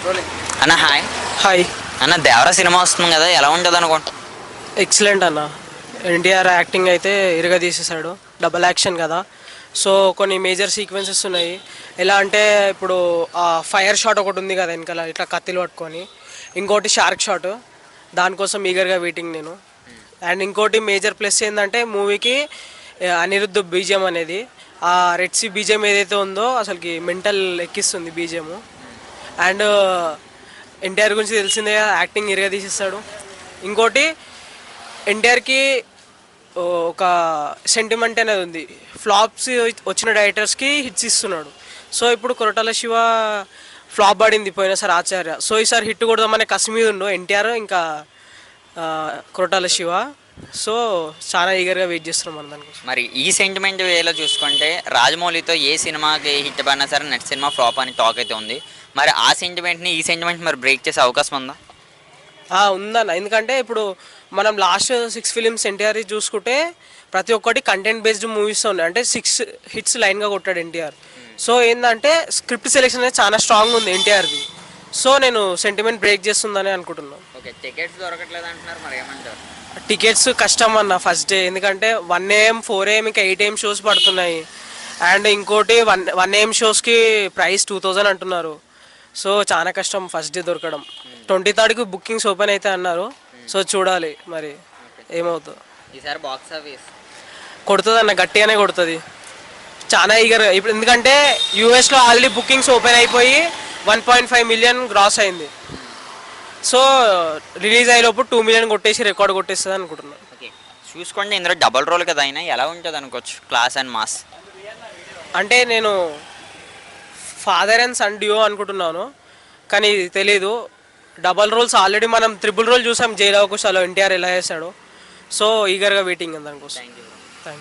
అన్న hi. Hi. అన్న Devara cinema వస్తుంది కదా, ఎలా ఉంటుంది అనుకుంటా? ఎక్సలెంట్ అన్న. ఎన్టీఆర్ యాక్టింగ్ అయితే ఇరగా తీసేసాడు. డబల్ యాక్షన్ కదా, సో కొన్ని మేజర్ సీక్వెన్సెస్ ఉన్నాయి. ఎలా అంటే ఇప్పుడు ఫైర్ షాట్ ఒకటి ఉంది కదా వెనకాల, ఇట్లా కత్తిలు పట్టుకొని, ఇంకోటి షార్క్ షాట్, దానికోసం ఈగర్గా వెయిటింగ్ నేను. అండ్ ఇంకోటి మేజర్ ప్లస్ ఏంటంటే మూవీకి అనిరుద్ధ్ బీజిఎం అనేది, ఆ రెడ్ సీ బీజిఎం ఏదైతే ఉందో అసలుకి మెంటల్ ఎక్కిస్తుంది బీజిఎం. అండ్ ఎన్టీఆర్ గురించి తెలిసిందే, యాక్టింగ్ ఇరగా తీసేస్తాడు. ఇంకోటి ఎన్టీఆర్కి ఒక సెంటిమెంట్ అనేది ఉంది, ఫ్లాప్స్ వచ్చిన డైరెక్టర్స్కి హిట్స్ ఇస్తున్నాడు. సో ఇప్పుడు కొరటాల శివ ఫ్లాప్ పడింది పోయినసారి ఆచార్య, సో ఈసారి హిట్ కొడదామనే కసి మీద ఉండు ఎన్టీఆర్ ఇంకా కొరటాల శివ. సో చాలా ఈగర్గా వెయిట్ చేస్తున్నాం మనం దానికోసం. మరి ఈ సెంటిమెంట్ వేలో చూసుకుంటే రాజమౌళితో ఏ సినిమాకి హిట్ పడినా సరే నెక్స్ట్ సినిమా ఫ్లాప్ అని టాక్ అయితే ఉంది. మరి ఆ సెంటిమెంట్ని ఈ సెంటిమెంట్ మరి బ్రేక్ చేసే అవకాశం ఉందా? ఉందన్న. ఎందుకంటే ఇప్పుడు మనం లాస్ట్ 6 ఫిలిమ్స్ ఎన్టీఆర్ చూసుకుంటే ప్రతి ఒక్కటి కంటెంట్ బేస్డ్ మూవీస్ ఉన్నాయి. అంటే 6 హిట్స్ లైన్గా కొట్టాడు ఎన్టీఆర్. సో ఏంటంటే స్క్రిప్ట్ సెలెక్షన్ అనేది చాలా స్ట్రాంగ్ ఉంది ఎన్టీఆర్ది. సో నేను సెంటిమెంట్ బ్రేక్ చేస్తుందని అనుకుంటున్నాను. ఓకే, టికెట్స్ దొరకట్లేదు అంటున్నారు, మరి ఏమంటారు? టికెట్స్ కష్టం అన్న ఫస్ట్ డే, ఎందుకంటే 1 AM 4 AM ఇంకా 8 AM షోస్ పడుతున్నాయి. అండ్ ఇంకోటి 1 AM షోస్కి ప్రైస్ 2000 అంటున్నారు. సో చాలా కష్టం ఫస్ట్ డే దొరకడం. 23rd బుకింగ్స్ ఓపెన్ అయితే అన్నారు. సో చూడాలి మరి ఏమవుతుందో. ఈసారి బాక్స్ ఆఫీస్ కొడుతుంది అన్న, గట్టిగానే కొడుతుంది. చాలా ఈగర్ ఇప్పుడు, ఎందుకంటే యూఎస్లో ఆల్రెడీ బుకింగ్స్ ఓపెన్ అయిపోయి 1.5 మిలియన్ గ్రాస్ అయింది. సో రిలీజ్ అయ్యేలోపు 2 మిలియన్ కొట్టేసి రికార్డ్ కొట్టేస్తుంది అనుకుంటున్నాను. ఓకే, చూసుకోండి ఇందులో డబల్ రోల్ కదా అయినా ఎలా ఉంటుంది అనుకోవచ్చు, క్లాస్ అండ్ మాస్. అంటే నేను ఫాదర్ అండ్ సన్ డ్యూ అనుకుంటున్నాను, కానీ తెలీదు. డబల్ రోల్స్ ఆల్రెడీ మనం ట్రిపుల్ రోల్ చూసాం జైలవకుశలో ఎన్టీఆర్ ఎలా చేశాడో. సో ఈగర్గా వెయిటింగ్ దానికోసం. Thank you. Thank you.